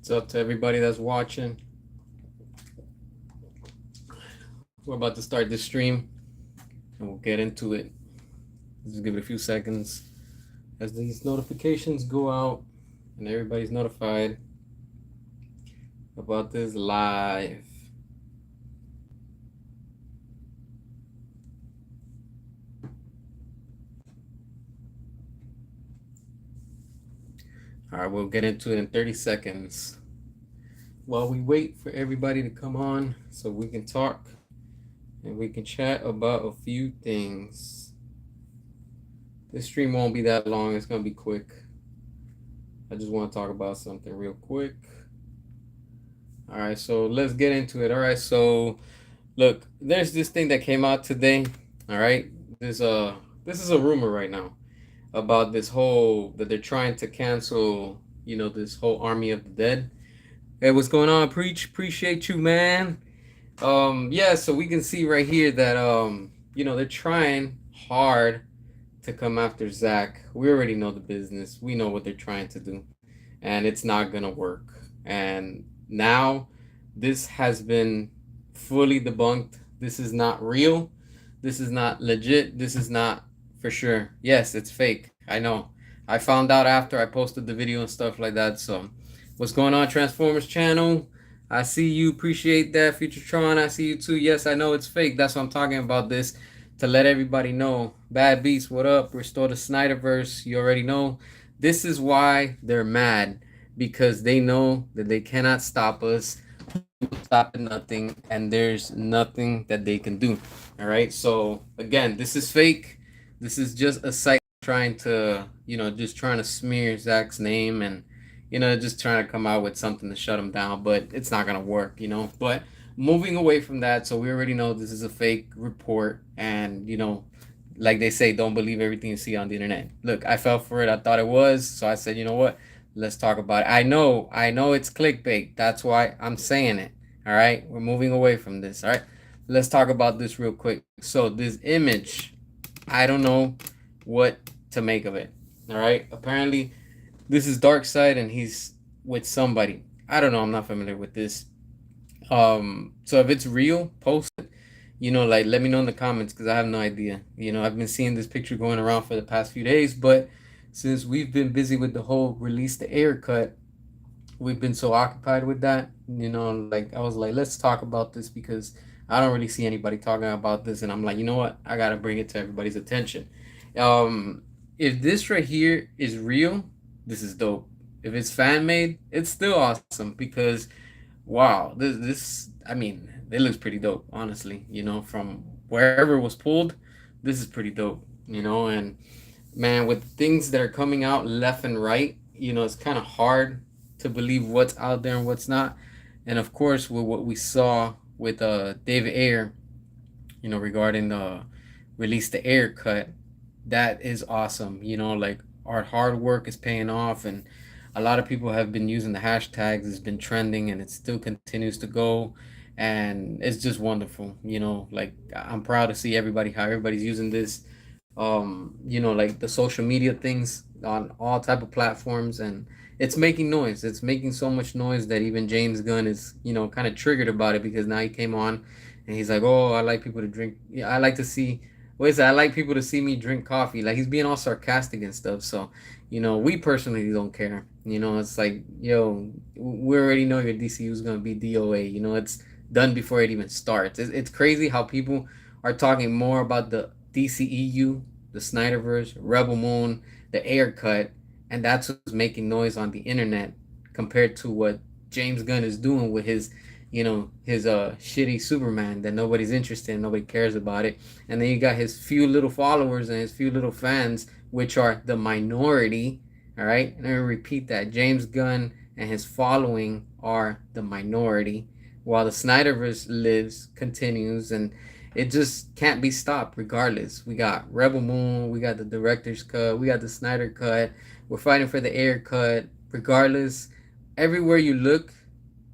What's up to everybody that's watching? We're about to start this stream and we'll get into it. Just give it a few seconds as these notifications go out and everybody's notified about this live. All right, we'll get into it in 30 seconds. While we wait for everybody to come on so we can talk and we can chat about a few things. This stream won't be that long, it's gonna be quick. I just want to talk about something real quick. All right, so let's get into it. All right, so look, there's this thing that came out today. All right, this is a rumor right now about this whole that they're trying to cancel. This whole Army of the Dead. Hey, what's going on? Preach, appreciate you, man. Yeah, so we can see right here that they're trying hard to come after Zach. We already know the business. We know what they're trying to do, and it's not gonna work. And now this has been fully debunked. This is not real. This is not legit. This is not for sure. Yes, it's fake. I know. I found out after I posted the video and stuff like that. So, what's going on, Transformers channel? I see you. Appreciate that, Futuretron. I see you too. Yes, I know it's fake. That's why I'm talking about this to let everybody know. Bad Beast, what up? Restore the Snyderverse. You already know. This is why they're mad, because they know that they cannot stop us, stopping nothing, and there's nothing that they can do. All right. So again, this is fake. This is just a site trying to, just trying to smear Zach's name and, just trying to come out with something to shut him down. But it's not gonna work, But moving away from that, so we already know this is a fake report, and like they say, don't believe everything you see on the internet. Look, I fell for it. I thought it was, so I said, you know what? Let's talk about it. I know it's clickbait. That's why I'm saying it. All right, we're moving away from this. All right, let's talk about this real quick. So this image, I don't know what to make of it. All right, apparently this is Darkseid and he's with somebody. I don't know. I'm not familiar with this. So if it's real, post it. Like let me know in the comments because I have no idea. I've been seeing this picture going around for the past few days, but since we've been busy with the whole release the air cut, we've been so occupied with that. Like I was like, let's talk about this because I don't really see anybody talking about this, and I'm like, you know what? I gotta bring it to everybody's attention. Um, if this right here is real, this is dope. If it's fan made, it's still awesome because wow, this I mean, it looks pretty dope, honestly. From wherever it was pulled, this is pretty dope. And man, with things that are coming out left and right, it's kind of hard to believe what's out there and what's not. And of course, with what we saw with David Ayer, regarding the release the air cut, that is awesome. Like our hard work is paying off, and a lot of people have been using the hashtags. It's been trending, and it still continues to go, and it's just wonderful. Like I'm proud to see how everybody's using this. Like the social media things on all type of platforms, and it's making noise. It's making so much noise that even James Gunn is, kind of triggered about it because now he came on and he's like, "Oh, I like people to drink. Yeah, I like to see. Wait, I like people to see me drink coffee." Like he's being all sarcastic and stuff. So, we personally don't care. It's like, yo, we already know your DCU is gonna be DOA. It's done before it even starts. It's crazy how people are talking more about the DCEU, the Snyderverse, Rebel Moon, the air cut, and that's what's making noise on the internet compared to what James Gunn is doing with his shitty Superman that nobody's interested in, nobody cares about it. And then you got his few little followers and his few little fans, which are the minority. All right, and I repeat that: James Gunn and his following are the minority, while the Snyderverse continues, and it just can't be stopped regardless. We got Rebel Moon, we got the director's cut, we got the Snyder cut, we're fighting for the air cut. Regardless, everywhere you look,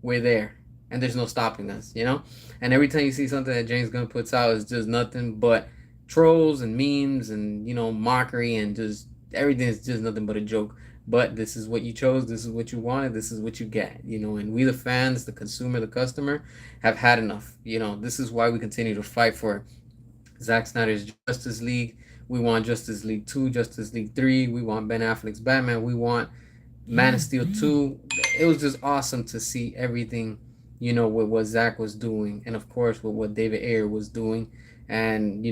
we're there. And there's no stopping us. And every time you see something that James Gunn puts out, it's just nothing but trolls and memes and, mockery and just everything is just nothing but a joke. But this is what you chose, this is what you wanted, this is what you get, and we, the fans, the consumer, the customer, have had enough. This is why we continue to fight for Zack Snyder's Justice League. We want Justice League 2, Justice League 3, we want Ben Affleck's Batman, we want Man of Steel 2. It was just awesome to see everything, with what Zach was doing, and of course with what David Ayer was doing. And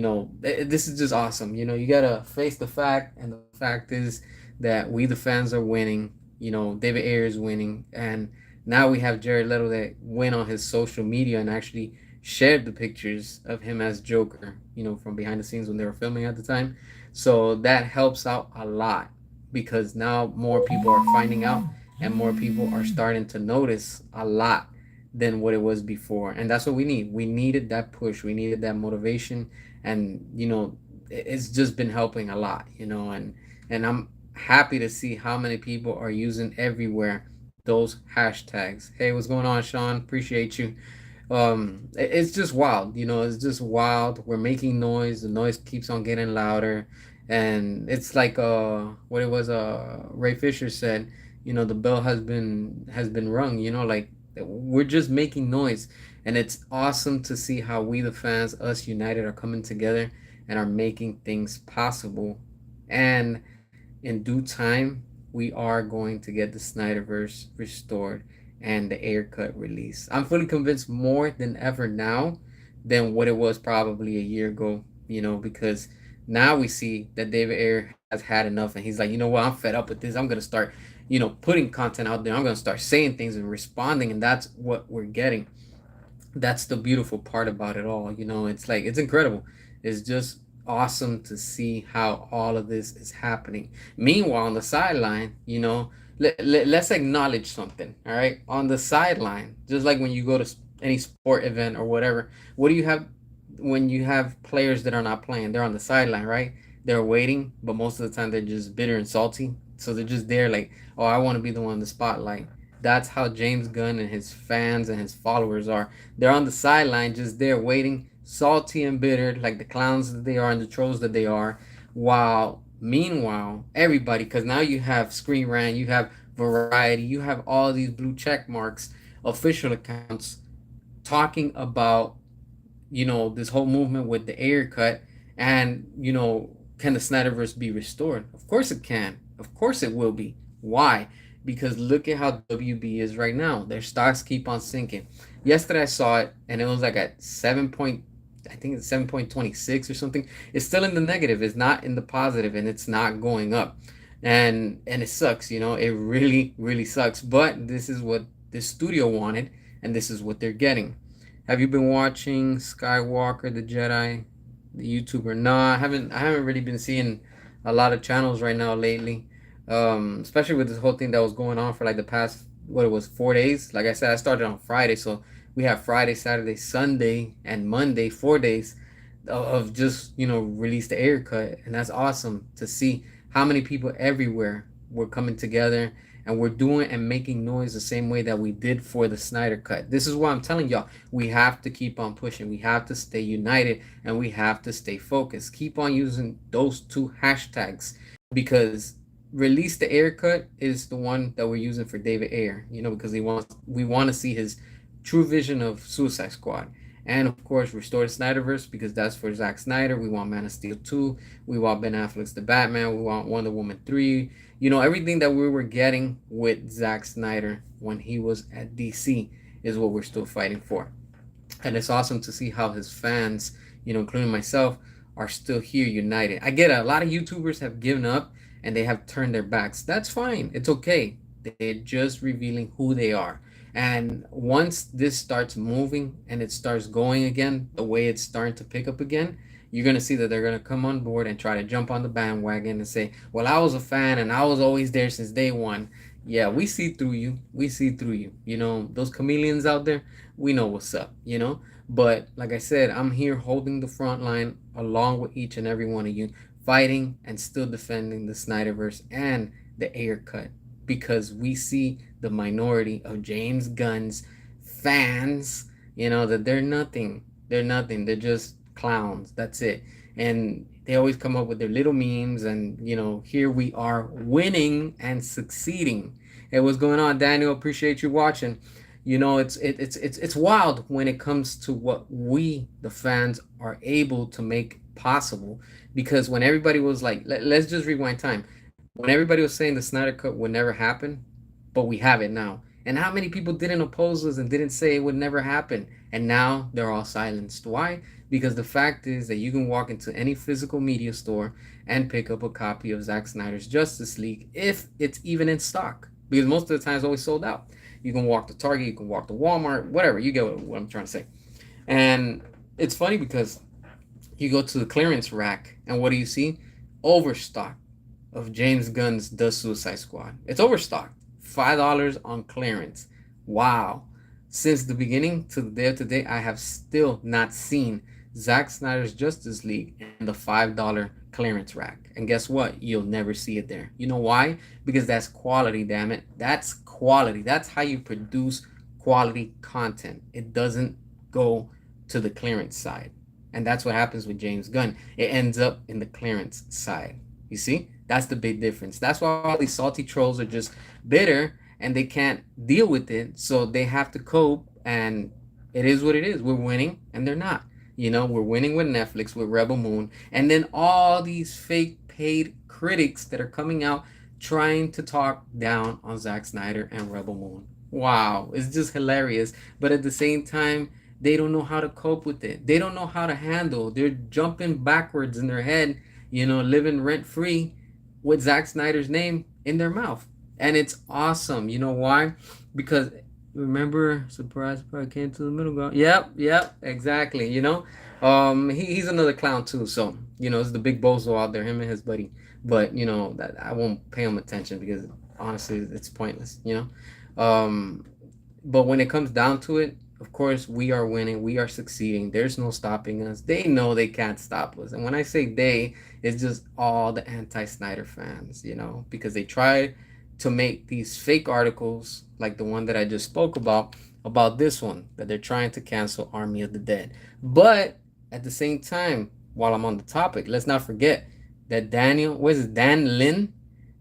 this is just awesome. You gotta face the fact, and the fact is that we, the fans, are winning. David Ayer is winning, and now we have Jared Leto that went on his social media and actually shared the pictures of him as Joker, from behind the scenes when they were filming at the time. So that helps out a lot, because now more people are finding out, and more people are starting to notice a lot than what it was before. And that's what we need. We needed that push, we needed that motivation. And it's just been helping a lot, and I'm happy to see how many people are using everywhere those hashtags. Hey, what's going on, Sean? Appreciate you. It's just wild, it's just wild. We're making noise, the noise keeps on getting louder. And it's like what it was Ray Fisher said, the bell has been rung, like we're just making noise. And it's awesome to see how we, the fans, us united, are coming together and are making things possible. And in due time, we are going to get the Snyderverse restored and the Air Cut release. I'm fully convinced more than ever now than what it was probably a year ago, because now we see that David Ayer has had enough, and he's like, what, I'm fed up with this. I'm going to start, putting content out there. I'm going to start saying things and responding, and that's what we're getting. That's the beautiful part about it all. It's like, it's incredible. It's just awesome to see how all of this is happening. Meanwhile, on the sideline, let's acknowledge something. All right, on the sideline, just like when you go to any sport event or whatever, what do you have when you have players that are not playing? They're on the sideline, right? They're waiting, but most of the time they're just bitter and salty. So they're just there like, oh, I want to be the one in the spotlight. That's how James Gunn and his fans and his followers are. They're on the sideline, just there waiting, salty and bitter, like the clowns that they are and the trolls that they are. While meanwhile, everybody, because now you have Screen Rant, you have Variety, you have all these blue check marks, official accounts talking about this whole movement with the Air Cut. And can the Snyderverse be restored? Of course it can. Of course it will be. Why? Because look at how WB is right now. Their stocks keep on sinking. Yesterday I saw it, and it was like at 7 point, I think it's 7.26 or something. It's still in the negative. It's not in the positive, and it's not going up. And it sucks. It really, really sucks. But this is what this studio wanted, and this is what they're getting. Have you been watching Skywalker the Jedi, the YouTuber? No, I haven't really been seeing a lot of channels right now lately. Especially with this whole thing that was going on for like the past, what, it was 4 days. Like I said, I started on Friday, so we have Friday, Saturday, Sunday, and Monday, 4 days of just release the Air Cut. And that's awesome to see how many people everywhere were coming together, and we're doing and making noise the same way that we did for the Snyder Cut. This is why I'm telling y'all, we have to keep on pushing. We have to stay united, and we have to stay focused. Keep on using those two hashtags, because release the Air Cut is the one that we're using for David Ayer, because we want to see his true vision of Suicide Squad. And of course, restore the Snyderverse, because that's for Zack Snyder. We want Man of Steel 2. We want Ben Affleck's The Batman. We want Wonder Woman 3. Everything that we were getting with Zack Snyder when he was at DC is what we're still fighting for. And it's awesome to see how his fans, including myself, are still here united. I get it. A lot of YouTubers have given up and they have turned their backs. That's fine. It's okay. They're just revealing who they are. And once this starts moving and it starts going again, the way it's starting to pick up again, you're going to see that they're going to come on board and try to jump on the bandwagon and say, well, I was a fan and I was always there since day one. Yeah, we see through you. We see through you. Those chameleons out there, we know what's up. But like I said, I'm here holding the front line along with each and every one of you, fighting and still defending the Snyderverse and the Air Cut, because we see the minority of James Gunn's fans, that they're nothing. They're nothing. They're just clowns. That's it. And they always come up with their little memes, and here we are winning and succeeding. Hey, what's going on, Daniel? Appreciate you watching. It's wild when it comes to what we, the fans, are able to make possible. Because when everybody was like, let's just rewind time. When everybody was saying the Snyder Cut would never happen, but we have it now. And how many people didn't oppose us and didn't say it would never happen? And now they're all silenced. Why? Because the fact is that you can walk into any physical media store and pick up a copy of Zack Snyder's Justice League if it's even in stock. Because most of the time it's always sold out. You can walk to Target, you can walk to Walmart, whatever. You get what I'm trying to say. And it's funny because you go to the clearance rack and what do you see? Overstock of James Gunn's The Suicide Squad. It's overstocked. $5 on clearance. Wow. Since the beginning to the day of today, I have still not seen Zack Snyder's Justice League in the $5 clearance rack. And guess what? You'll never see it there. You know why? Because that's quality, damn it. That's quality. That's how you produce quality content. It doesn't go to the clearance side. And that's what happens with James Gunn. It ends up in the clearance side. You see? That's the big difference. That's why all these salty trolls are just bitter and they can't deal with it. So they have to cope, and it is what it is. We're winning and they're not. We're winning with Netflix, with Rebel Moon, and then all these fake paid critics that are coming out trying to talk down on Zack Snyder and Rebel Moon. Wow, it's just hilarious. But at the same time, they don't know how to cope with it. They don't know how to handle. They're jumping backwards in their head, living rent free with Zack Snyder's name in their mouth. And it's awesome. You know why? Because remember, surprise, surprise, came to the middle ground. Yep, exactly. He's another clown too. So it's the big bozo out there, him and his buddy. But that I won't pay him attention because honestly, it's pointless. But when it comes down to it, of course, we are winning. We are succeeding. There's no stopping us. They know they can't stop us. And when I say they, it's just all the anti-Snyder fans, because they try to make these fake articles like the one that I just spoke about this one, that they're trying to cancel Army of the Dead. But at the same time, while I'm on the topic, let's not forget that Dan Lin,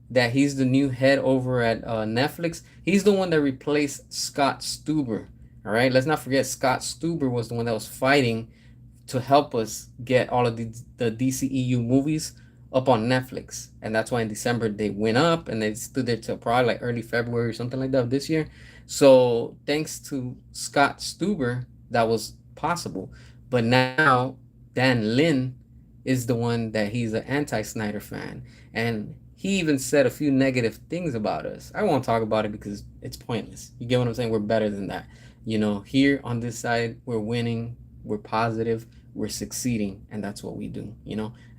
that he's the new head over at Netflix. He's the one that replaced Scott Stuber. All right, let's not forget Scott Stuber was the one that was fighting to help us get all of the DCEU movies up on Netflix. And that's why in December they went up and they stood there till probably like early February or something like that of this year. So thanks to Scott Stuber, that was possible. But now Dan Lin is the one that he's an anti-Snyder fan. And he even said a few negative things about us. I won't talk about it because it's pointless. You get what I'm saying? We're better than that. Here on this side, we're winning, we're positive, we're succeeding, and that's what we do.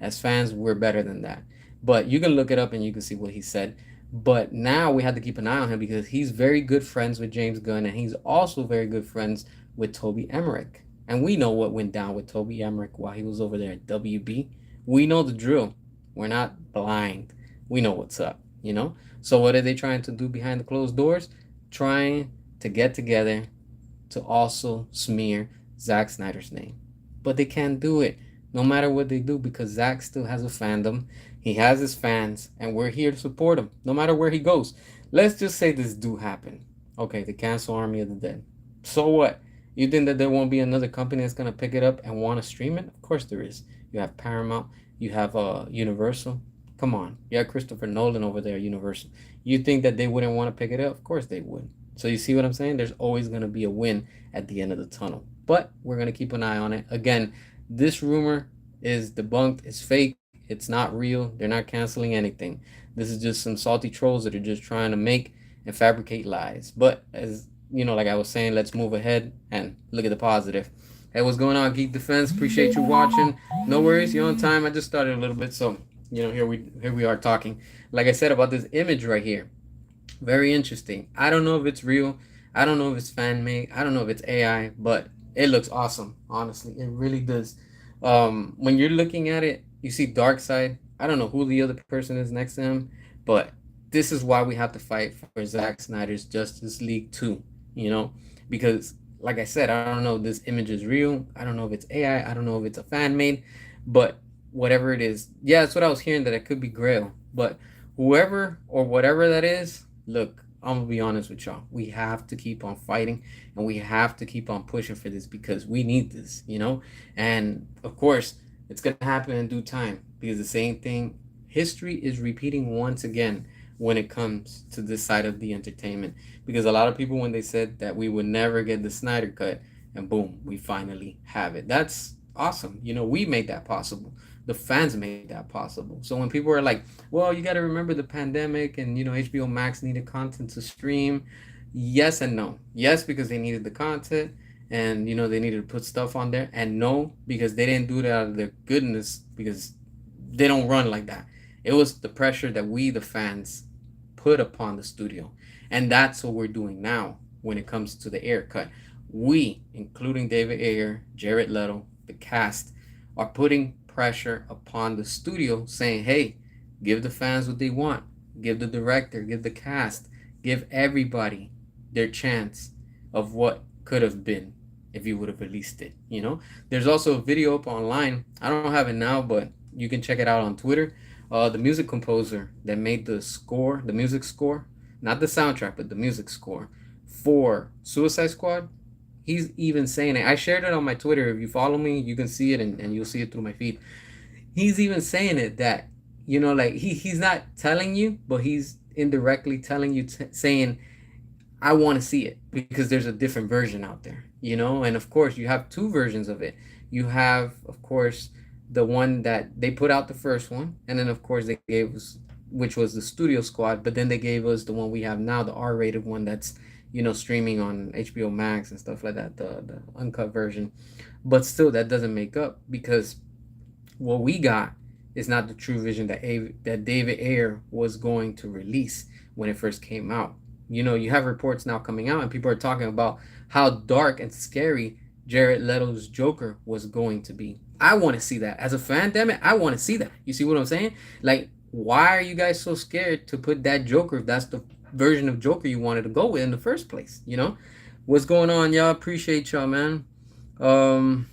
As fans, we're better than that. But you can look it up and you can see what he said. But now we have to keep an eye on him because he's very good friends with James Gunn, and he's also very good friends with Toby Emmerich. And we know what went down with Toby Emmerich while he was over there at WB. We know the drill. We're not blind. We know what's up, So what are they trying to do behind the closed doors? Trying to get together to also smear Zack Snyder's name. But they can't do it no matter what they do because Zack still has a fandom. He has his fans, and we're here to support him no matter where he goes. Let's just say this do happen. Okay, the cancel Army of the Dead. So what? You think that there won't be another company that's going to pick it up and want to stream it? Of course there is. You have Paramount. You have Universal. Come on. You have Christopher Nolan over there, Universal. You think that they wouldn't want to pick it up? Of course they would. So you see what I'm saying? There's always going to be a win at the end of the tunnel. But we're going to keep an eye on it. Again, this rumor is debunked. It's fake. It's not real. They're not canceling anything. This is just some salty trolls that are just trying to make and fabricate lies. But as like I was saying, let's move ahead and look at the positive. Hey, what's going on, Geek Defense? Appreciate you watching. No worries. You're on time. I just started a little bit. So, here we are talking. Like I said about this image right here. Very interesting. I don't know if it's real. I don't know if it's fan made. I don't know if it's AI, but it looks awesome. Honestly, it really does. When you're looking at it, you see Darkseid. I don't know who the other person is next to him, but this is why we have to fight for Zack Snyder's Justice League 2, because like I said, I don't know if this image is real. I don't know if it's AI. I don't know if it's a fan made, but whatever it is. Yeah, that's what I was hearing, that it could be Grail. But whoever or whatever that is, look, I'm gonna be honest with y'all. We have to keep on fighting, and we have to keep on pushing for this, because we need this, you know? And of course, it's gonna happen in due time, because the same thing, history is repeating once again when it comes to this side of the entertainment. Because a lot of people, when they said that we would never get the Snyder cut, and boom, we finally have it. That's awesome. You know, we made that possible. The fans made that possible. So when people are like, well, you got to remember the pandemic, and, you know, HBO Max needed content to stream. Yes and no. Yes, because they needed the content, and, you know, they needed to put stuff on there. And no, because they didn't do it out of their goodness, because they don't run like that. It was the pressure that we, the fans, put upon the studio. And that's what we're doing now when it comes to the air cut. We, including David Ayer, Jared Leto, the cast, are putting pressure upon the studio, saying, hey, give the fans what they want. Give the director, give the cast, give everybody their chance of what could have been if you would have released it. You know, there's also a video up online. I don't have it now, but you can check it out on Twitter. The music composer that made the score, the music score, not the soundtrack, but the music score for Suicide Squad, he's even saying it. I shared it on my Twitter. If you follow me, you can see it, and you'll see it through my feed. He's even saying it, that, you know, like, he's not telling you, but he's indirectly telling you, saying, I want to see it, because there's a different version out there, you know? And of course, you have two versions of it. You have, of course, the one that they put out, the first one, and then of course they gave us, which was the Studio Squad, but then they gave us the one we have now, the R-rated one, that's, you know, streaming on HBO Max and stuff like that, the uncut version. But still, that doesn't make up, because what we got is not the true vision that David Ayer was going to release when it first came out. You know, you have reports now coming out, and people are talking about how dark and scary Jared Leto's Joker was going to be. I want to see that. As a fan, damn it, I want to see that. You see what I'm saying? Like, why are you guys so scared to put that Joker, if that's the version of Joker you wanted to go with in the first place? You know? What's going on, y'all? Appreciate y'all, man.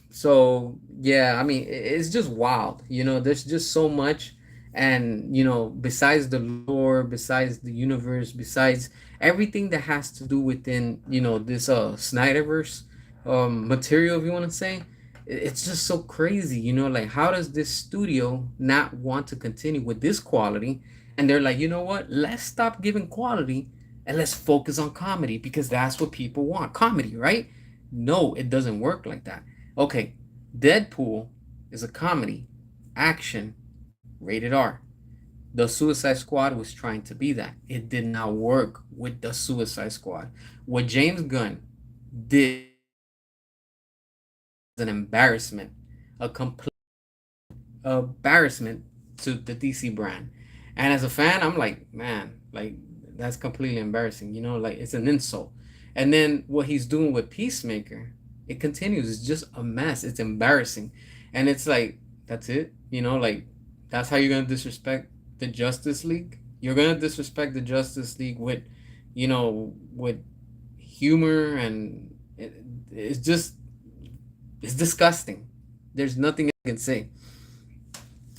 So yeah, I mean, it's just wild. You know, there's just so much, and, you know, besides the lore, besides the universe, besides everything that has to do within, you know, this Snyderverse material, if you want to say, it's just so crazy. You know, like, how does this studio not want to continue with this quality? And they're like, you know what? Let's stop giving quality, and let's focus on comedy, because that's what people want. Comedy, right? No, it doesn't work like that. Okay, Deadpool is a comedy, action, rated R. The Suicide Squad was trying to be that. It did not work with the Suicide Squad. What James Gunn did was an embarrassment, a complete embarrassment to the DC brand. And as a fan, I'm like, man, like, that's completely embarrassing. You know, like, it's an insult. And then what he's doing with Peacemaker, it continues. It's just a mess. It's embarrassing. And it's like, that's it. You know, like, that's how you're gonna disrespect the Justice League. You're gonna disrespect the Justice League with, you know, with humor, and it's just, it's disgusting. There's nothing I can say.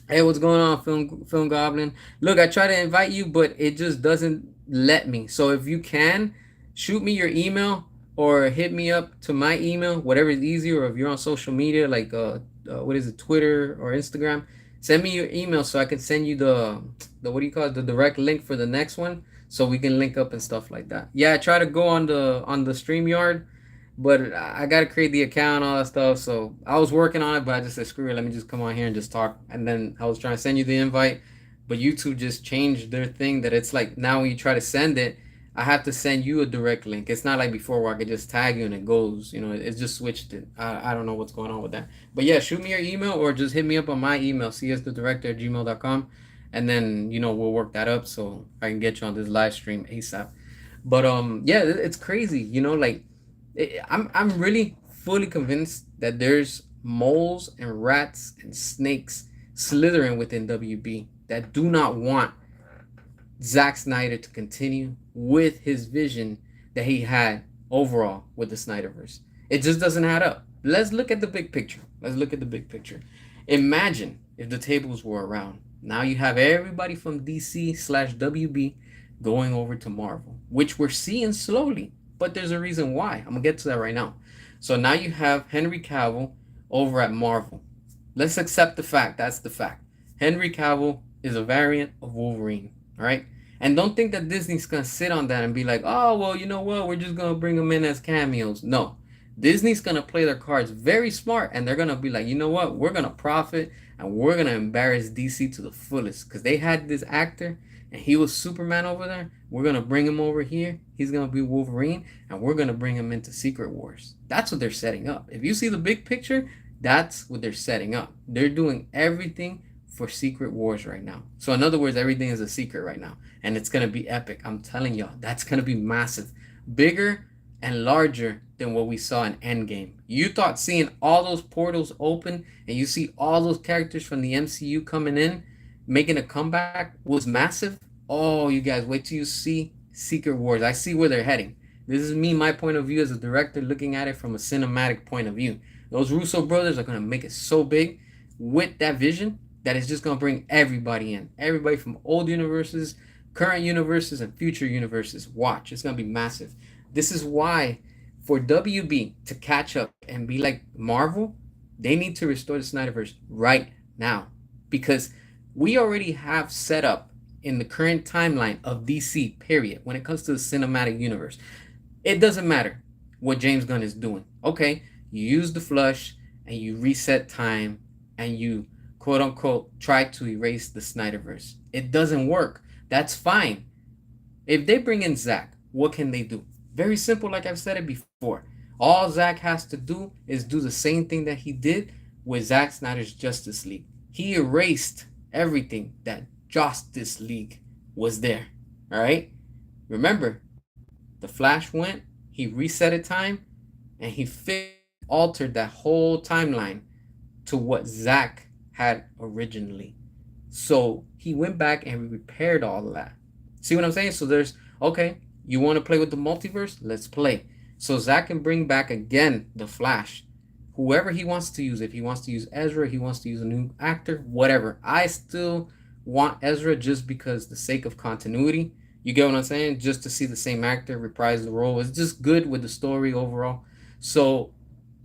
Hey, what's going on, Film Goblin? Look, I try to invite you, but it just doesn't let me. So if you can, shoot me your email, or hit me up to my email, whatever is easier. Or if you're on social media, like what is it, Twitter or Instagram, send me your email so I can send you the what do you call it, the direct link for the next one, so we can link up and stuff like that. Yeah, I try to go on the StreamYard, but I gotta create the account and all that stuff. So I was working on it, but I just said, screw it, let me just come on here and just talk. And then I was trying to send you the invite, but YouTube just changed their thing, that it's like, now when you try to send it, I have to send you a direct link. It's not like before where I could just tag you and it goes. You know, it's just switched it. I don't know what's going on with that. But yeah, shoot me your email, or just hit me up on my email, csthedirector@gmail.com. And then, you know, we'll work that up so I can get you on this live stream ASAP. But yeah, it's crazy. You know, like, I'm really fully convinced that there's moles and rats and snakes slithering within WB that do not want Zack Snyder to continue with his vision that he had overall with the Snyderverse. It just doesn't add up. Let's look at the big picture. Let's look at the big picture. Imagine if the tables were around. Now you have everybody from DC/WB going over to Marvel, which we're seeing slowly, but there's a reason why. I'm gonna get to that right now. So now you have Henry Cavill over at Marvel. Let's accept the fact that's the fact. Henry Cavill is a variant of Wolverine, all right? And don't think that Disney's gonna sit on that and be like, oh, well, you know what? We're just gonna bring them in as cameos. No, Disney's gonna play their cards very smart, and they're gonna be like, you know what? We're gonna profit, and we're gonna embarrass DC to the fullest because they had this actor, and he was Superman over there. We're gonna bring him over here. He's gonna be Wolverine, and we're gonna bring him into Secret Wars. That's what they're setting up. If you see the big picture, that's what they're setting up. They're doing everything for Secret Wars right now. So in other words, everything is a secret right now, and it's gonna be epic. I'm telling y'all, that's gonna be massive, bigger and larger than what we saw in Endgame. You thought seeing all those portals open and you see all those characters from the MCU coming in, making a comeback was massive. Oh, you guys, wait till you see Secret Wars. I see where they're heading. This is me, my point of view as a director, looking at it from a cinematic point of view. Those Russo brothers are gonna make it so big with that vision that it's just gonna bring everybody in. Everybody from old universes, current universes, and future universes. Watch, it's gonna be massive. This is why, for WB to catch up and be like Marvel, they need to restore the Snyderverse right now. Because we already have set up in the current timeline of DC, period, when it comes to the cinematic universe. It doesn't matter what James Gunn is doing. Okay, you use the flush and you reset time and you quote unquote try to erase the Snyderverse. It doesn't work. That's fine. If they bring in Zack, what can they do? Very simple, like I've said it before. All Zack has to do is do the same thing that he did with Zack Snyder's Justice League. He erased everything that Justice League was there. All right? Remember, the Flash went, he reset a time, and he altered that whole timeline to what Zack had originally. So he went back and repaired all of that. See what I'm saying? So there's, okay, you want to play with the multiverse? Let's play. So Zack can bring back again the Flash. Whoever he wants to use. If he wants to use Ezra, he wants to use a new actor, whatever. I still want Ezra just because the sake of continuity. You get what I'm saying? Just to see the same actor reprise the role. It's just good with the story overall. So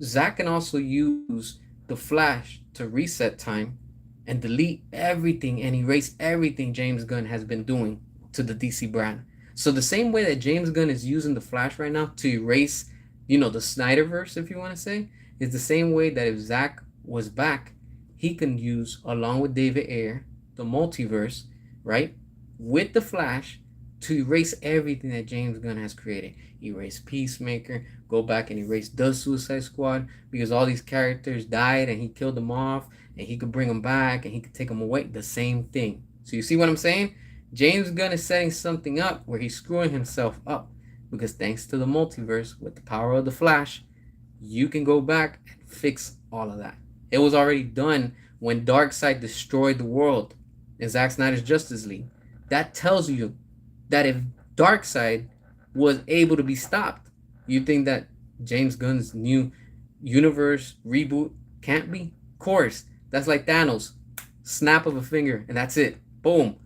Zack can also use the Flash to reset time and delete everything and erase everything James Gunn has been doing to the DC brand. So the same way that James Gunn is using the Flash right now to erase, the Snyderverse, if you want to say, is the same way that if Zack was back, he can use, along with David Ayer, the multiverse, right, with the Flash to erase everything that James Gunn has created. Erase Peacemaker, go back and erase the Suicide Squad because all these characters died and he killed them off and he could bring them back and he could take them away. The same thing. So you see what I'm saying? James Gunn is setting something up where he's screwing himself up because thanks to the multiverse with the power of the Flash, you can go back and fix all of that. It was already done when Darkseid destroyed the world in Zack Snyder's Justice League. That tells you that if Darkseid was able to be stopped, you think that James Gunn's new universe reboot can't be? Of course. That's like Thanos. Snap of a finger, and that's it. Boom.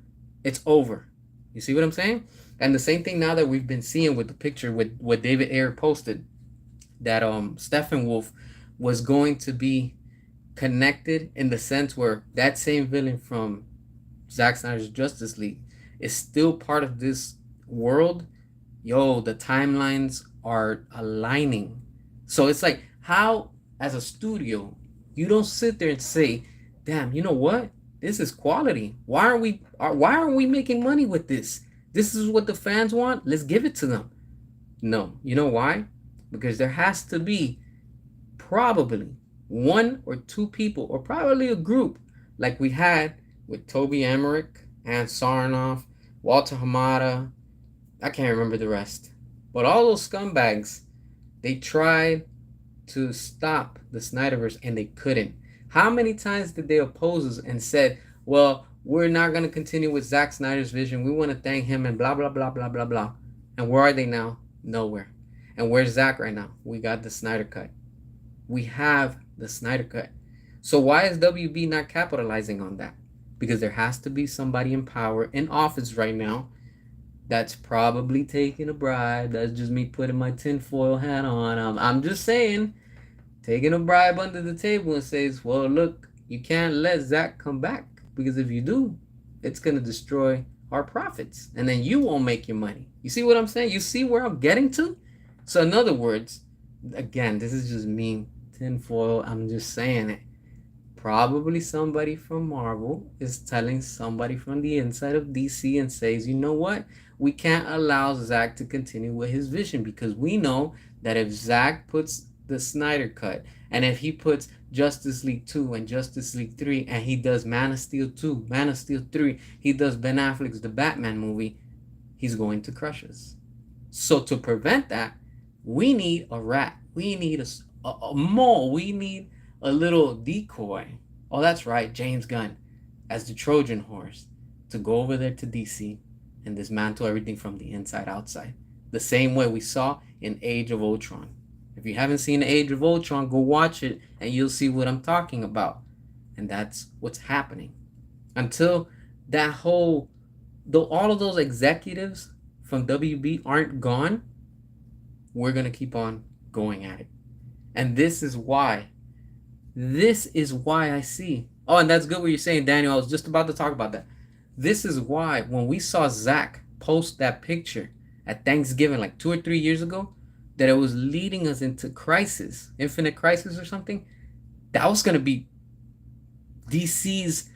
It's over. You see what I'm saying? And the same thing now that we've been seeing with the picture with what David Ayer posted, that Steppenwolf was going to be connected in the sense where that same villain from Zack Snyder's Justice League is still part of this world. Yo, the timelines are aligning. So it's like, how as a studio you don't sit there and say, damn, you know what, this is quality. Why aren't we making money with this? This is what the fans want, let's give it to them. No. You know why? Because there has to be probably one or two people, or probably a group like we had with Toby Emmerich and Sarnoff, Walter Hamada, I can't remember the rest. But all those scumbags, they tried to stop the Snyderverse and they couldn't. How many times did they oppose us and said, well, we're not going to continue with Zack Snyder's vision. We want to thank him and blah, blah, blah, blah, blah, blah. And where are they now? Nowhere. And where's Zack right now? We got the Snyder Cut. We have the Snyder Cut. So why is WB not capitalizing on that? Because there has to be somebody in power in office right now that's probably taking a bribe. That's just me putting my tinfoil hat on. I'm just saying, taking a bribe under the table and says, well, look, you can't let Zach come back because if you do, it's going to destroy our profits and then you won't make your money. You see what I'm saying? You see where I'm getting to? So, in other words, again, this is just me, tinfoil. I'm just saying it. Probably somebody from Marvel is telling somebody from the inside of DC and says, you know what? We can't allow Zack to continue with his vision because we know that if Zack puts the Snyder cut and if he puts Justice League 2 and Justice League 3 and he does Man of Steel 2, Man of Steel 3, he does Ben Affleck's The Batman movie, he's going to crush us. So to prevent that, we need a rat. We need a mole. We need a little decoy. Oh, that's right, James Gunn as the Trojan horse to go over there to DC and dismantle everything from the inside outside. The same way we saw in Age of Ultron. If you haven't seen Age of Ultron, go watch it and you'll see what I'm talking about. And that's what's happening. Until that whole, though all of those executives from WB aren't gone, we're going to keep on going at it. And this is why I see. Oh, and that's good what you're saying, Daniel. I was just about to talk about that. This is why when we saw Zach post that picture at Thanksgiving like 2 or 3 years ago, that it was leading us into Crisis, Infinite Crisis or something, that was going to be DC's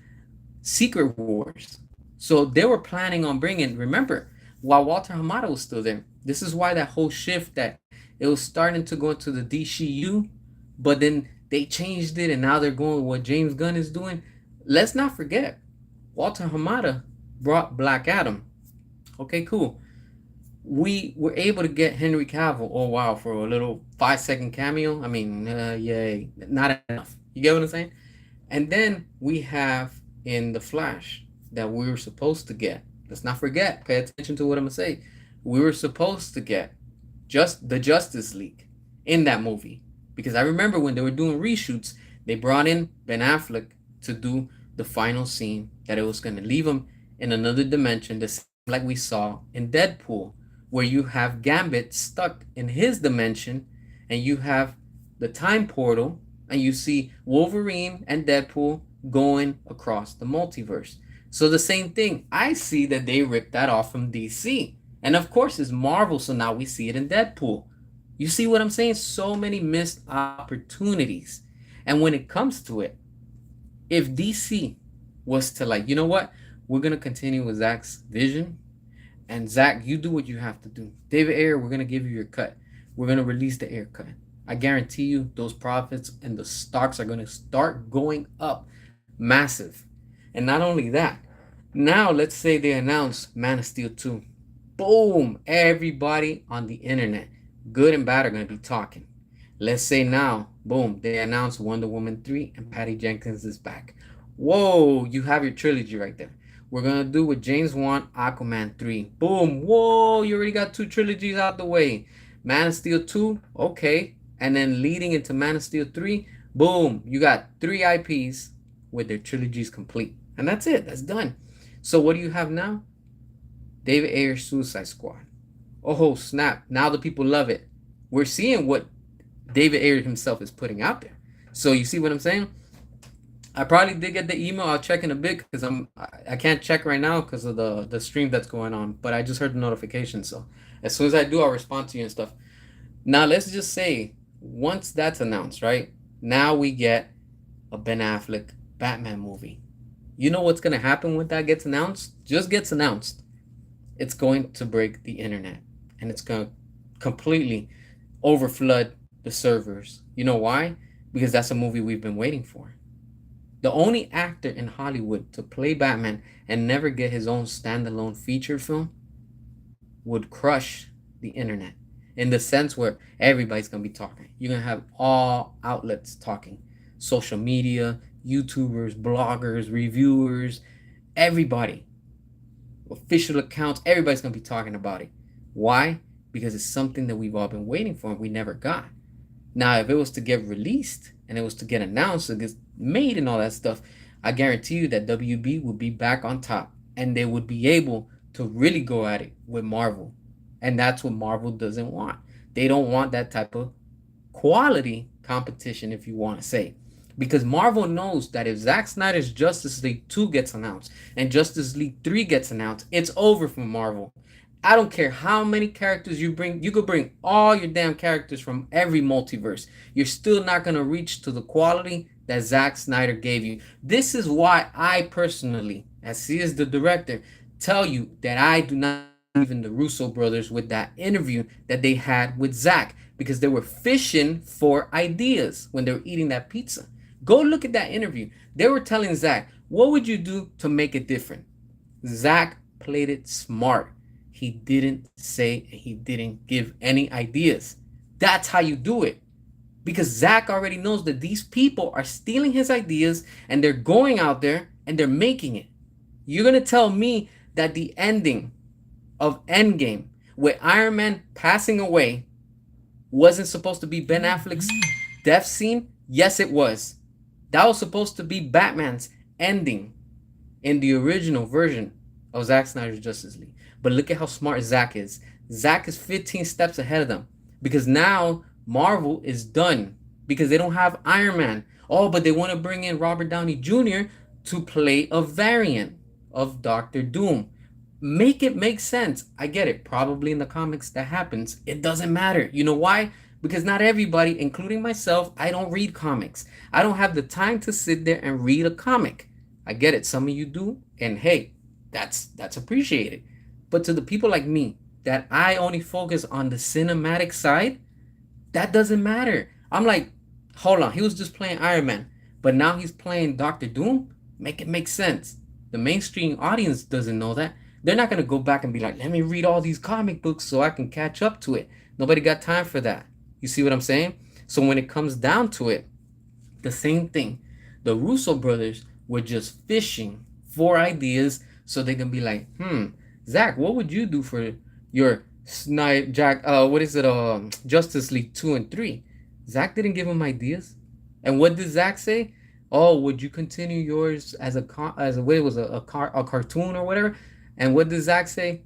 Secret Wars. So they were planning on bringing, remember, while Walter Hamada was still there, this is why that whole shift that it was starting to go into the DCU, but then they changed it and now they're going with what James Gunn is doing. Let's not forget, Walter Hamada brought Black Adam. Okay, cool. We were able to get Henry Cavill, oh wow, for a little 5-second cameo. I mean, yay, not enough. You get what I'm saying? And then we have in The Flash that we were supposed to get. Let's not forget, pay attention to what I'm going to say. We were supposed to get just the Justice League in that movie. Because I remember when they were doing reshoots, they brought in Ben Affleck to do the final scene that it was going to leave him in another dimension, the same like we saw in Deadpool, where you have Gambit stuck in his dimension and you have the time portal and you see Wolverine and Deadpool going across the multiverse. So the same thing, I see that they ripped that off from DC. And of course it's Marvel, so now we see it in Deadpool. You see what I'm saying? So many missed opportunities. And when it comes to it, if DC was to like, you know what? We're going to continue with Zach's vision. And Zach, you do what you have to do. David Ayer, we're going to give you your cut. We're going to release the Ayer cut. I guarantee you those profits and the stocks are going to start going up massive. And not only that, now let's say they announce Man of Steel 2. Boom! Everybody on the internet, good and bad, are going to be talking. Let's say now, boom, they announce Wonder Woman 3 and Patty Jenkins is back. Whoa, you have your trilogy right there. We're going to do what James want, Aquaman 3. Boom, whoa, you already got 2 trilogies out the way. Man of Steel 2, okay. And then leading into Man of Steel 3, boom, you got 3 IPs with their trilogies complete. And that's it, that's done. So what do you have now? David Ayer's Suicide Squad. Oh, snap. Now the people love it. We're seeing what David Ayer himself is putting out there. So you see what I'm saying? I probably did get the email. I'll check in a bit because I can't check right now because of the stream that's going on. But I just heard the notification. So as soon as I do, I'll respond to you and stuff. Now let's just say once that's announced, right? Now we get a Ben Affleck Batman movie. You know what's going to happen when that gets announced? Just gets announced. It's going to break the internet. And it's going to completely overflood the servers. You know why? Because that's a movie we've been waiting for. The only actor in Hollywood to play Batman and never get his own standalone feature film would crush the internet in the sense where everybody's going to be talking. You're going to have all outlets talking. Social media, YouTubers, bloggers, reviewers, everybody. Official accounts, everybody's going to be talking about it. Why? Because it's something that we've all been waiting for and we never got. Now, if it was to get released and it was to get announced, made and all that stuff, I guarantee you that WB would be back on top and they would be able to really go at it with Marvel. And that's what Marvel doesn't want. They don't want that type of quality competition, if you want to say. Because Marvel knows that if Zack Snyder's Justice League 2 gets announced and Justice League 3 gets announced, it's over for Marvel. I don't care how many characters you bring. You could bring all your damn characters from every multiverse. You're still not going to reach to the quality that Zack Snyder gave you. This is why I personally, as he is the director, tell you that I do not believe in the Russo brothers with that interview that they had with Zack, because they were fishing for ideas when they were eating that pizza. Go look at that interview. They were telling Zack, what would you do to make it different? Zack played it smart. He didn't say, he didn't give any ideas. That's how you do it. Because Zack already knows that these people are stealing his ideas and they're going out there and they're making it. You're going to tell me that the ending of Endgame with Iron Man passing away wasn't supposed to be Ben Affleck's death scene? Yes, it was. That was supposed to be Batman's ending in the original version of Zack Snyder's Justice League. But look at how smart Zack is. Zack is 15 steps ahead of them because now Marvel is done because they don't have Iron Man. Oh, but they want to bring in Robert Downey Jr. to play a variant of Doctor Doom. Make it make sense. I get it. Probably in the comics that happens. It doesn't matter. You know why? Because not everybody, including myself, I don't read comics. I don't have the time to sit there and read a comic. I get it. Some of you do, and hey, that's appreciated. But to the people like me that I only focus on the cinematic side, that doesn't matter. I'm like, hold on, he was just playing Iron Man, but now he's playing Doctor Doom. Make it make sense. The mainstream audience doesn't know that. They're not gonna go back and be like, let me read all these comic books so I can catch up to it. Nobody got time for that. You see what I'm saying? So when it comes down to it, the same thing. The Russo brothers were just fishing for ideas so they can be like, Zach, what would you do for your what is it? Justice League 2 and 3. Zach didn't give him ideas. And what did Zach say? Oh, would you continue yours as as a way it was a cartoon or whatever? And what did Zach say?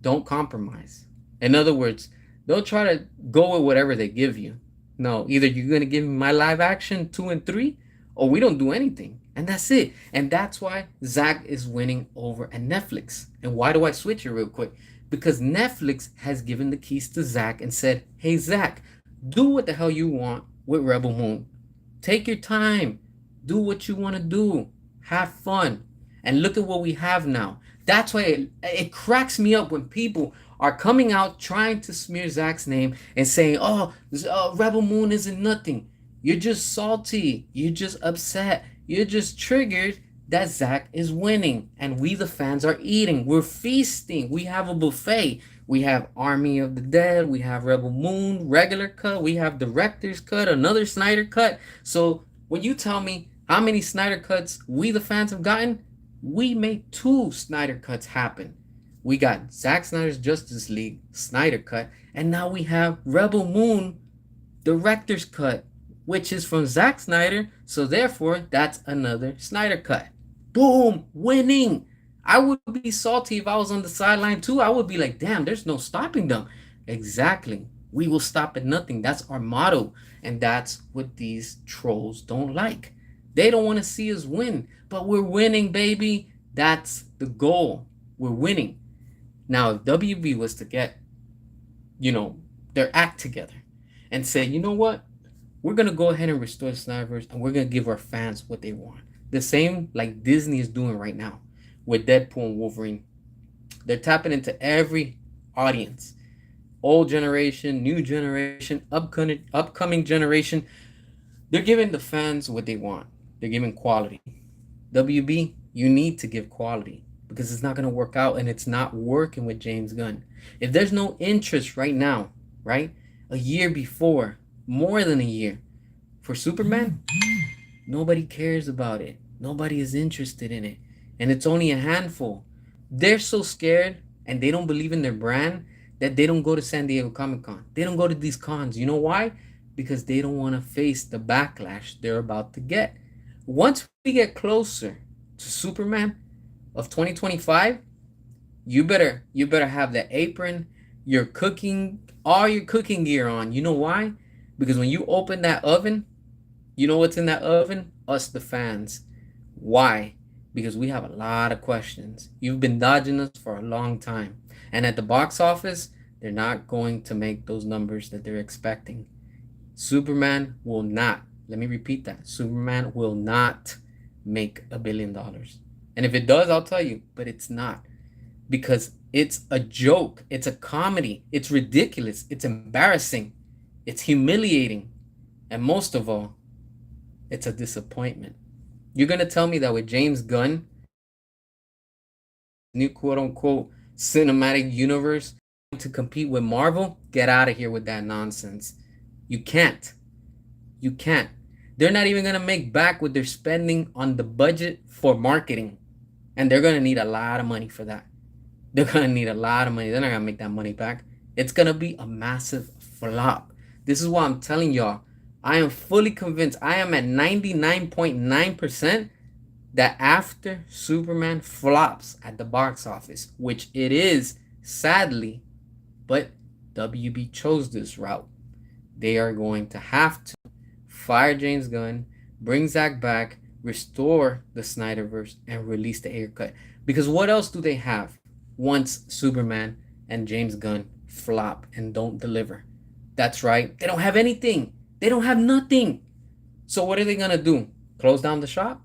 Don't compromise. In other words, don't try to go with whatever they give you. No, either you're gonna give me my live action 2 and 3, or we don't do anything. And that's it. And that's why Zach is winning over at Netflix. And why do I switch it real quick? Because Netflix has given the keys to Zach and said, hey, Zach, do what the hell you want with Rebel Moon. Take your time. Do what you want to do. Have fun. And look at what we have now. That's why it cracks me up when people are coming out trying to smear Zach's name and saying, oh, Rebel Moon isn't nothing. You're just salty. You're just upset. You're just triggered that Zach is winning. And we, the fans, are eating. We're feasting. We have a buffet. We have Army of the Dead. We have Rebel Moon, regular cut. We have director's cut, another Snyder cut. So when you tell me how many Snyder cuts we, the fans, have gotten, we made 2 Snyder cuts happen. We got Zack Snyder's Justice League Snyder cut, and now we have Rebel Moon director's cut, which is from Zack Snyder, so therefore that's another Snyder cut. Boom, winning. I would be salty if I was on the sideline too. I would be like, damn, there's no stopping them. Exactly. We will stop at nothing. That's our motto, and that's what these trolls don't like. They don't want to see us win, but we're winning, baby. That's the goal. We're winning. Now, if WB was to get, their act together and say, you know what? We're going to go ahead and restore the Snyderverse and we're going to give our fans what they want. The same like Disney is doing right now with Deadpool and Wolverine. They're tapping into every audience. Old generation, new generation, upcoming generation. They're giving the fans what they want. They're giving quality. WB, you need to give quality because it's not going to work out and it's not working with James Gunn. If there's no interest right now, right? A year before, more than a year, for Superman, nobody cares about it. Nobody is interested in it. And it's only a handful. They're so scared and they don't believe in their brand that they don't go to San Diego Comic-Con. They don't go to these cons. You know why? Because they don't want to face the backlash they're about to get. Once we get closer to Superman of 2025, you better have the apron, your cooking, all your cooking gear on. You know why? Because when you open that oven, you know what's in that oven? Us, the fans. Why? Because we have a lot of questions. You've been dodging us for a long time. And at the box office, they're not going to make those numbers that they're expecting. Superman will not, let me repeat that, Superman will not make $1 billion. And if it does, I'll tell you, but it's not, because it's a joke, it's a comedy, it's ridiculous, it's embarrassing, it's humiliating, and most of all, it's a disappointment. You're gonna tell me that with James Gunn, new quote unquote cinematic universe, to compete with Marvel? Get out of here with that nonsense. You can't. You can't. They're not even gonna make back what they're spending on the budget for marketing. And they're gonna need a lot of money for that. They're gonna need a lot of money. They're not gonna make that money back. It's gonna be a massive flop. This is why I'm telling y'all. I am fully convinced. I am at 99.9% that after Superman flops at the box office, which it is, sadly, but WB chose this route. They are going to have to fire James Gunn, bring Zack back, restore the Snyderverse, and release the Ayer cut. Because what else do they have once Superman and James Gunn flop and don't deliver? That's right, they don't have anything. They don't have nothing. So what are they gonna do? Close down the shop?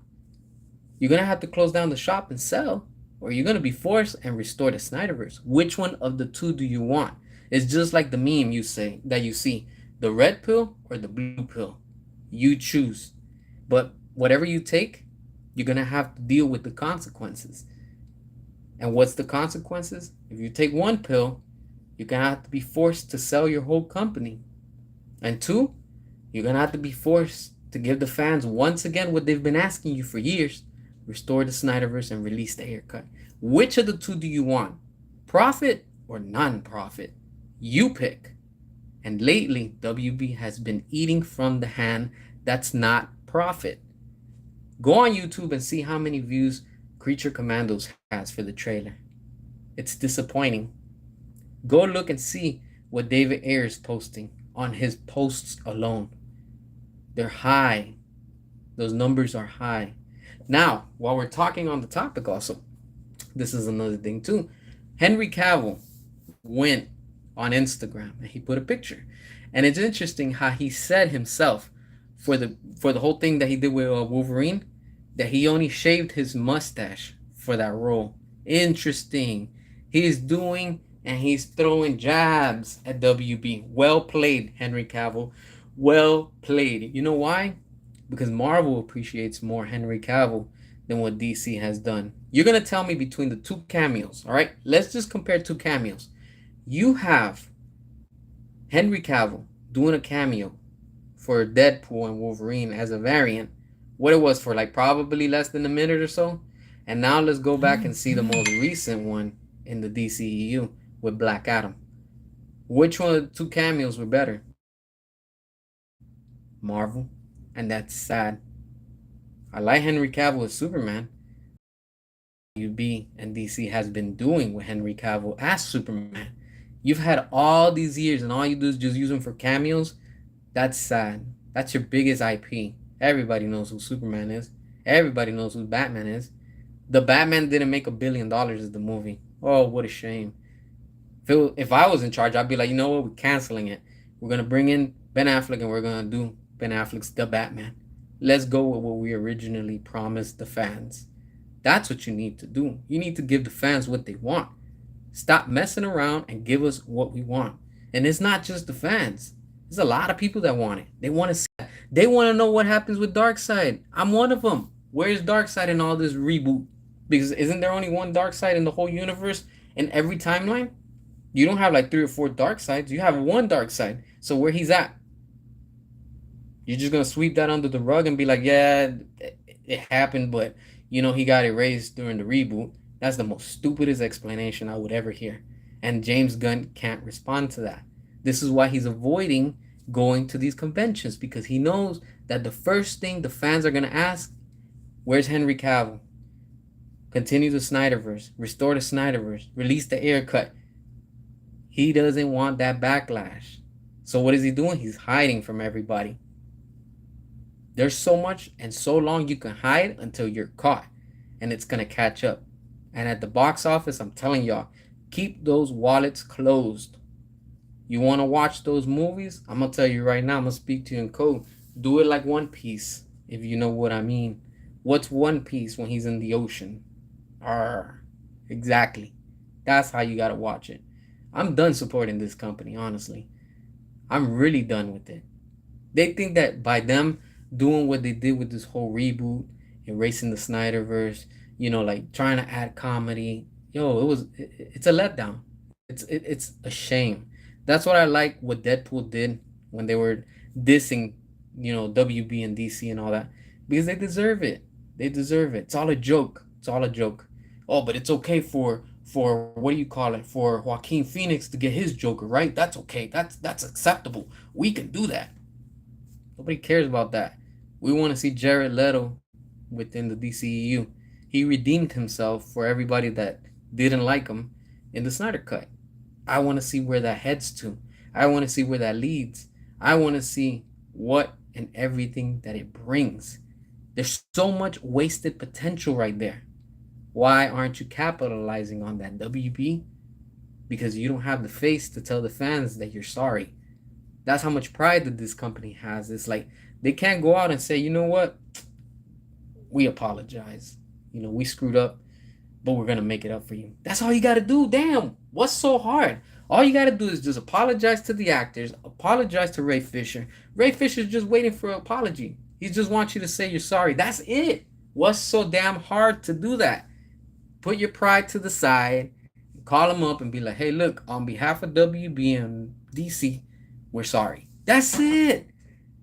You're gonna have to close down the shop and sell, or you're gonna be forced and restore the Snyderverse. Which one of the two do you want? It's just like the meme you say that you see, the red pill or the blue pill. You choose. But whatever you take, you're gonna have to deal with the consequences. And what's the consequences? If you take one pill, you're gonna have to be forced to sell your whole company. And two, you're gonna have to be forced to give the fans once again what they've been asking you for years: restore the Snyderverse and release the Ayer cut. Which of the two do you want? Profit or non-profit? You pick. And lately, WB has been eating from the hand that's not profit. Go on YouTube and see how many views Creature Commandos has for the trailer. It's disappointing. Go look and see what David Ayer is posting on his posts alone. They're high. Those numbers are high. Now, while we're talking on the topic also, this is another thing too. Henry Cavill went on Instagram and he put a picture. And it's interesting how he said himself for the whole thing that he did with Wolverine, that he only shaved his mustache for that role. Interesting. He's doing and he's throwing jabs at WB. Well played, Henry Cavill. Well played. You know why? Because Marvel appreciates more Henry Cavill than what DC has done. You're going to tell me between the two cameos, all right? Let's just compare two cameos. You have Henry Cavill doing a cameo for Deadpool and Wolverine as a variant. What it was for, like, probably less than a minute or so. And now let's go back and see the most recent one in the DCEU with Black Adam. Which one of the two cameos were better? Marvel. And that's sad. I like Henry Cavill as Superman. UB and DC has been doing with Henry Cavill as Superman. You've had all these years and all you do is just use him for cameos. That's sad. That's your biggest IP. Everybody knows who Superman is. Everybody knows who Batman is. The Batman didn't make $1 billion as the movie. Oh, what a shame. If I was in charge, I'd be like, you know what? We're canceling it. We're going to bring in Ben Affleck and we're going to do Ben Affleck's The Batman. Let's go with what we originally promised the fans. That's what you need to do. You need to give the fans what they want. Stop messing around and give us what we want. And it's not just the fans. There's a lot of people that want it. They want to see it. They want to know what happens with Darkseid. I'm one of them. Where's Darkseid in all this reboot? Because isn't there only one Darkseid in the whole universe in every timeline? You don't have like 3 or 4 Darkseids. You have one Darkseid. So where he's at? You're just going to sweep that under the rug and be like, yeah, it happened, but, you know, he got erased during the reboot. That's the most stupidest explanation I would ever hear. And James Gunn can't respond to that. This is why he's avoiding going to these conventions, because he knows that the first thing the fans are going to ask Where's Henry Cavill? Continue the Snyderverse. Restore the Snyderverse. Release the air cut. He doesn't want that backlash. So what is he doing? He's hiding from everybody. There's so much and so long you can hide until you're caught. And it's going to catch up. And at the box office, I'm telling y'all, keep those wallets closed. You want to watch those movies? I'm going to tell you right now, I'm going to speak to you in code. Do it like One Piece, if you know what I mean. What's One Piece when he's in the ocean? Arr, exactly. That's how you got to watch it. I'm done supporting this company, honestly. I'm really done with it. They think that by them doing what they did with this whole reboot, erasing the Snyderverse, like trying to add comedy, it's a letdown. It's a shame. That's what I like what Deadpool did when they were dissing, WB and DC and all that, because they deserve it. They deserve it. It's all a joke. It's all a joke. Oh, but it's okay for what do you call it? For Joaquin Phoenix to get his Joker, right? That's okay. That's acceptable. We can do that. Nobody cares about that. We want to see Jared Leto within the DCEU. He redeemed himself for everybody that didn't like him in the Snyder Cut. I want to see where that heads to. I want to see where that leads. I want to see what and everything that it brings. There's so much wasted potential right there. Why aren't you capitalizing on that, WB? Because you don't have the face to tell the fans that you're sorry. That's how much pride that this company has. It's like they can't go out and say, you know what? We apologize. We screwed up, but we're going to make it up for you. That's all you got to do. Damn. What's so hard? All you got to do is just apologize to the actors, apologize to Ray Fisher. Ray Fisher's just waiting for an apology. He just wants you to say you're sorry. That's it. What's so damn hard to do that? Put your pride to the side, call him up and be like, hey, look, on behalf of WB and DC, we're sorry. That's it.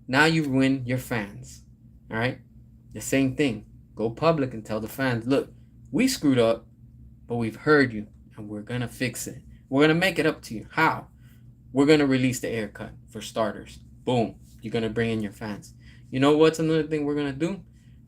Now you win your fans. All right? The same thing. Go public and tell the fans, look, we screwed up, but we've heard you, and we're going to fix it. We're going to make it up to you. How? We're going to release the air cut, for starters. Boom. You're going to bring in your fans. You know what's another thing we're going to do?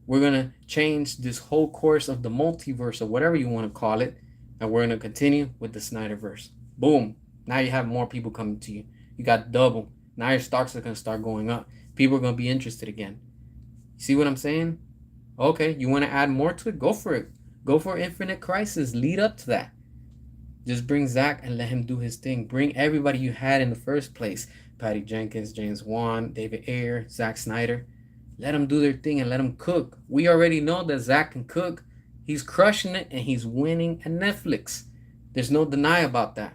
We're going to change this whole course of the multiverse, or whatever you want to call it, and we're going to continue with the Snyderverse. Boom. Now you have more people coming to you. You got double. Now your stocks are going to start going up. People are going to be interested again. See what I'm saying? Okay, you want to add more to it? Go for it. Go for Infinite Crisis. Lead up to that. Just bring Zach and let him do his thing. Bring everybody you had in the first place. Patty Jenkins, James Wan, David Ayer, Zack Snyder. Let them do their thing and let them cook. We already know that Zach can cook. He's crushing it and he's winning at Netflix. There's no deny about that.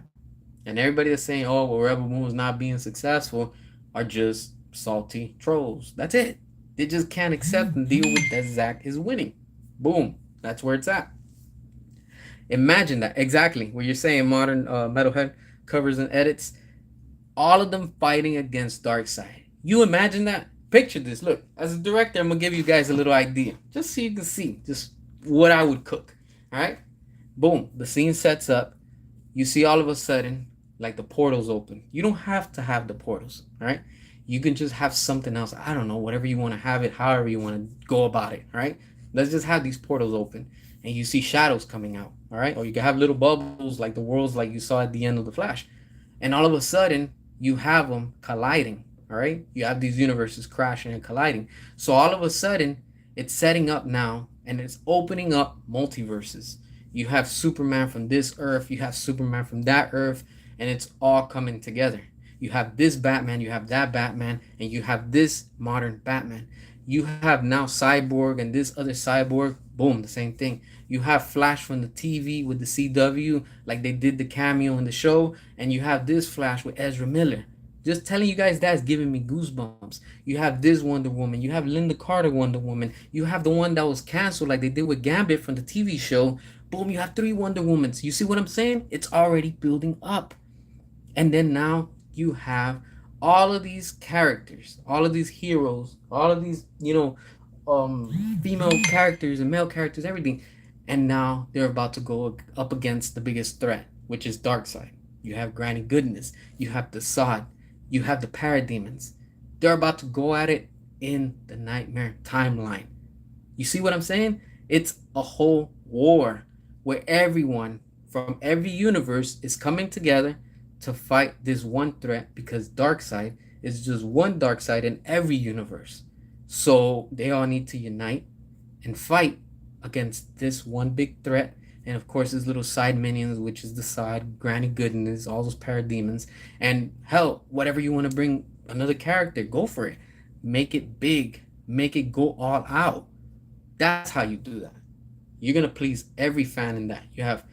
And everybody that's saying, oh, well, Rebel Moon is not being successful are just salty trolls. That's it. They just can't accept and deal with that Zach is winning. Boom. That's where it's at. Imagine that. Exactly. What you're saying, modern Metalhead covers and edits. All of them fighting against Darkseid. You imagine that? Picture this. Look, as a director, I'm going to give you guys a little idea. Just so you can see just what I would cook. All right? Boom. The scene sets up. You see all of a sudden, like the portals open. You don't have to have the portals. All right? You can just have something else. I don't know. Whatever you want to have it. However you want to go about it. All right? Let's just have these portals open. And you see shadows coming out. All right? Or you can have little bubbles like the worlds like you saw at the end of The Flash. And all of a sudden, you have them colliding. All right? You have these universes crashing and colliding. So all of a sudden, it's setting up now and it's opening up multiverses. You have Superman from this Earth, you have Superman from that Earth, and it's all coming together. You have this Batman, you have that Batman, and you have this modern Batman. You have now Cyborg and this other Cyborg. Boom, the same thing. You have Flash from the TV with the CW, like they did the cameo in the show, and you have this Flash with Ezra Miller. Just telling you guys, that's giving me goosebumps. You have this Wonder Woman. You have Linda Carter Wonder Woman. You have the one that was canceled like they did with Gambit from the TV show. Boom, you have 3 Wonder Womans. You see what I'm saying? It's already building up. And then now you have all of these characters, all of these heroes, all of these, female characters and male characters, everything. And now they're about to go up against the biggest threat, which is Darkseid. You have Granny Goodness. You have the Sod. You have the Parademons. They're about to go at it in the Nightmare timeline. You see what I'm saying? It's a whole war where everyone from every universe is coming together to fight this one threat because Darkseid is just one Darkseid in every universe. So they all need to unite and fight against this one big threat. And of course, his little side minions, which is the side, Granny Goodness, all those parademons. And hell, whatever you want to bring another character, go for it. Make it big, make it go all out. That's how you do that. You're going to please every fan in that. You have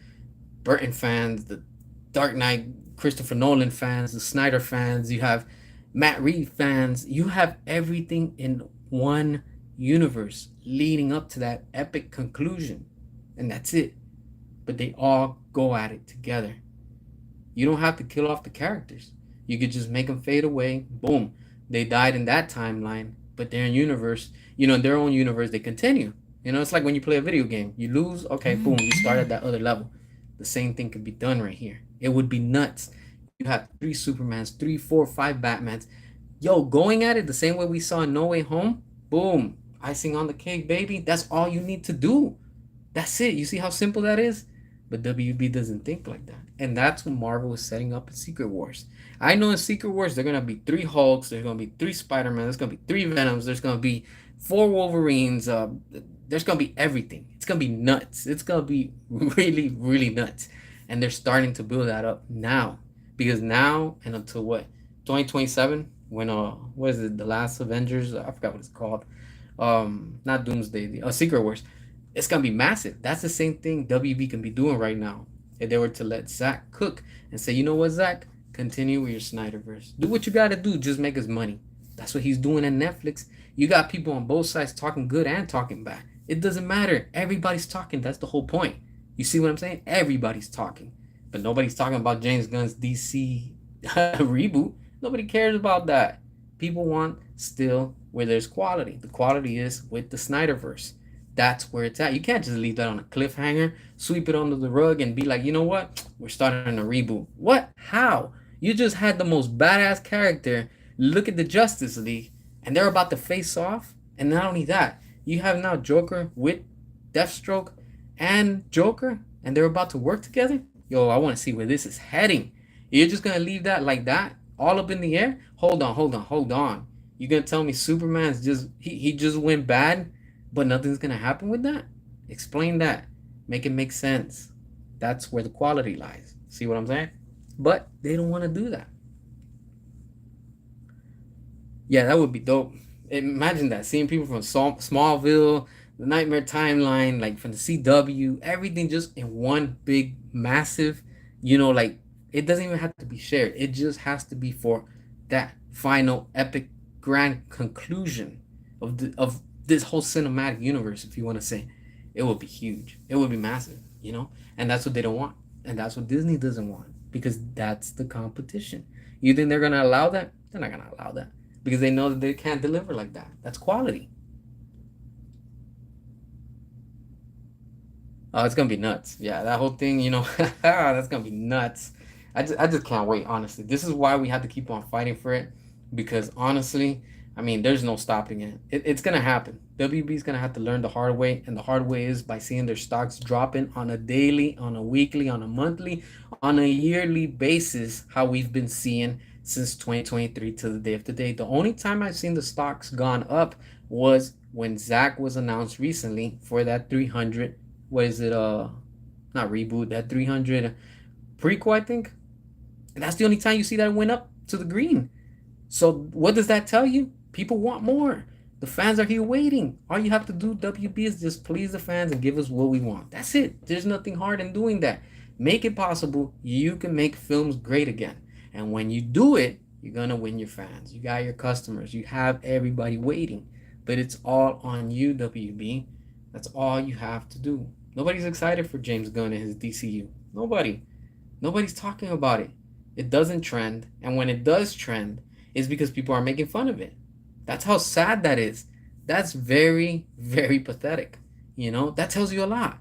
Burton fans, the Dark Knight, Christopher Nolan fans, the Snyder fans, you have Matt Reeves fans. You have everything in one universe leading up to that epic conclusion. And that's it. But they all go at it together. You don't have to kill off the characters. You could just make them fade away. Boom. They died in that timeline, but they're in universe, in their own universe, they continue. It's like when you play a video game. You lose, okay, boom, you start at that other level. The same thing could be done right here. It would be nuts. You have 3 Supermans, 3, 4, 5 Batmans. Yo, going at it the same way we saw in No Way Home. Boom. Icing on the cake, baby. That's all you need to do. That's it. You see how simple that is? But WB doesn't think like that. And that's what Marvel is setting up in Secret Wars. I know in Secret Wars, there's going to be 3 Hulks. There's going to be 3 Spider-Man. There's going to be 3 Venoms. There's going to be 4 Wolverines. There's going to be everything. It's going to be nuts. It's going to be really, really nuts. And they're starting to build that up now. Because now and until what? 2027? When, what is it? The Last Avengers? I forgot what it's called. Not Doomsday. Secret Wars. It's going to be massive. That's the same thing WB can be doing right now. If they were to let Zach cook and say, you know what, Zach? Continue with your Snyderverse. Do what you got to do. Just make us money. That's what he's doing at Netflix. You got people on both sides talking good and talking bad. It doesn't matter. Everybody's talking. That's the whole point. You see what I'm saying? Everybody's talking. But nobody's talking about James Gunn's DC reboot. Nobody cares about that. People want still where there's quality. The quality is with the Snyderverse. That's where it's at. You can't just leave that on a cliffhanger, sweep it under the rug, and be like, you know what? We're starting a reboot. What? How? You just had the most badass character. Look at the Justice League, and they're about to face off. And not only that, you have now Joker with Deathstroke and Joker, and they're about to work together. Yo, I want to see where this is heading. You're just going to leave that like that, all up in the air? Hold on. You're going to tell me Superman's just, he just went bad? But nothing's going to happen with that? Explain that. Make it make sense. That's where the quality lies. See what I'm saying? But they don't want to do that. Yeah, that would be dope. Imagine that. Seeing people from Smallville, the Nightmare Timeline, like from the CW, everything just in one big, massive, like it doesn't even have to be shared. It just has to be for that final epic grand conclusion of this whole cinematic universe, if you want to say. It would be huge. It would be massive, and that's what they don't want. And that's what Disney doesn't want, because that's the competition. You think they're going to allow that? They're not going to allow that, because they know that they can't deliver like that. That's quality. Oh, it's going to be nuts. Yeah, that whole thing, that's going to be nuts. I just can't wait, honestly. This is why we have to keep on fighting for it, because honestly, there's no stopping it. It's going to happen. WB's going to have to learn the hard way, and the hard way is by seeing their stocks dropping on a daily, on a weekly, on a monthly, on a yearly basis, how we've been seeing since 2023 to the day of today. The only time I've seen the stocks gone up was when Zach was announced recently for that 300, what is it, not reboot, that 300 prequel, I think. And that's the only time you see that it went up to the green. So what does that tell you? People want more. The fans are here waiting. All you have to do, WB, is just please the fans and give us what we want. That's it. There's nothing hard in doing that. Make it possible. You can make films great again. And when you do it, you're going to win your fans. You got your customers. You have everybody waiting. But it's all on you, WB. That's all you have to do. Nobody's excited for James Gunn and his DCU. Nobody's talking about it. It doesn't trend. And when it does trend, it's because people are making fun of it. That's how sad that is. That's very, very pathetic. That tells you a lot.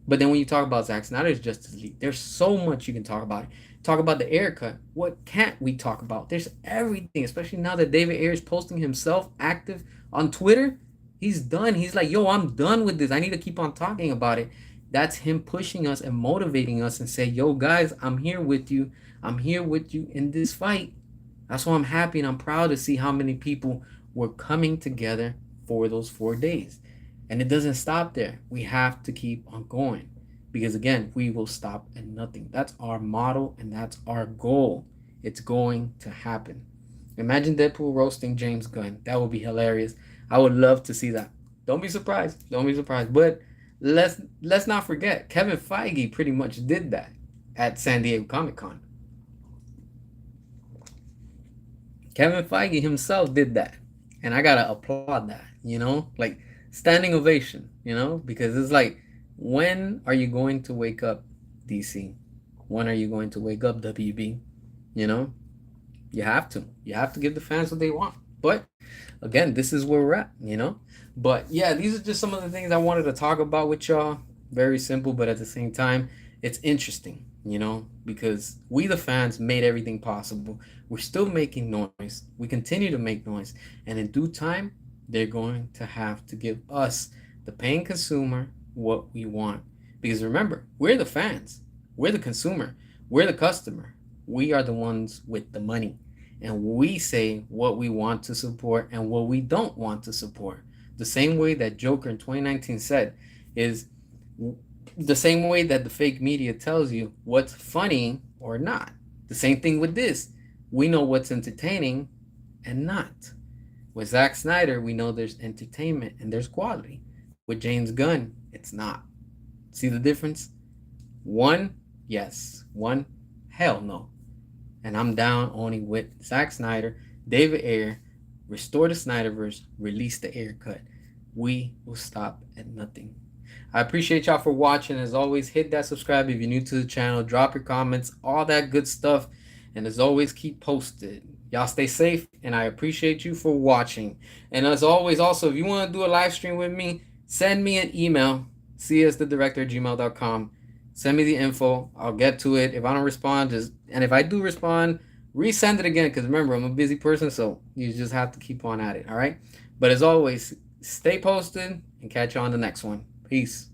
But then when you talk about Zack Snyder's Justice League, there's so much you can talk about. Talk about the Ayer cut. What can't we talk about? There's everything, especially now that David Ayer is posting himself active on Twitter. He's done. He's like, yo, I'm done with this. I need to keep on talking about it. That's him pushing us and motivating us and say, yo, guys, I'm here with you. I'm here with you in this fight. That's why I'm happy and I'm proud to see how many people were coming together for those 4 days. And it doesn't stop there. We have to keep on going because, again, we will stop at nothing. That's our model and that's our goal. It's going to happen. Imagine Deadpool roasting James Gunn. That would be hilarious. I would love to see that. Don't be surprised. Don't be surprised. But let's not forget, Kevin Feige pretty much did that at San Diego Comic Con. Kevin Feige himself did that. And I gotta applaud that, like standing ovation, because it's like, when are you going to wake up, DC? When are you going to wake up, WB? You know, you have to. You have to give the fans what they want. But again, this is where we're at. But yeah, these are just some of the things I wanted to talk about with y'all. Very simple, but at the same time, it's interesting, because we, the fans, made everything possible. We're still making noise. We continue to make noise. And in due time, they're going to have to give us, the paying consumer, what we want. Because remember, we're the fans. We're the consumer. We're the customer. We are the ones with the money. And we say what we want to support and what we don't want to support. The same way that Joker in 2019 said is the same way that the fake media tells you what's funny or not. The same thing with this. We know what's entertaining and not. With Zack Snyder, we know there's entertainment and there's quality. With James Gunn, it's not. See the difference? One, yes. One, hell no. And I'm down only with Zack Snyder, David Ayer, restore the Snyderverse, release the Ayer cut. We will stop at nothing. I appreciate y'all for watching. As always, hit that subscribe if you're new to the channel. Drop your comments, all that good stuff. And as always, keep posted. Y'all stay safe, and I appreciate you for watching. And as always, also, if you want to do a live stream with me, send me an email, csthedirector@gmail.com. Send me the info. I'll get to it. If I don't respond, and if I do respond, resend it again, because remember, I'm a busy person, so you just have to keep on at it, all right? But as always, stay posted and catch you on the next one. Peace.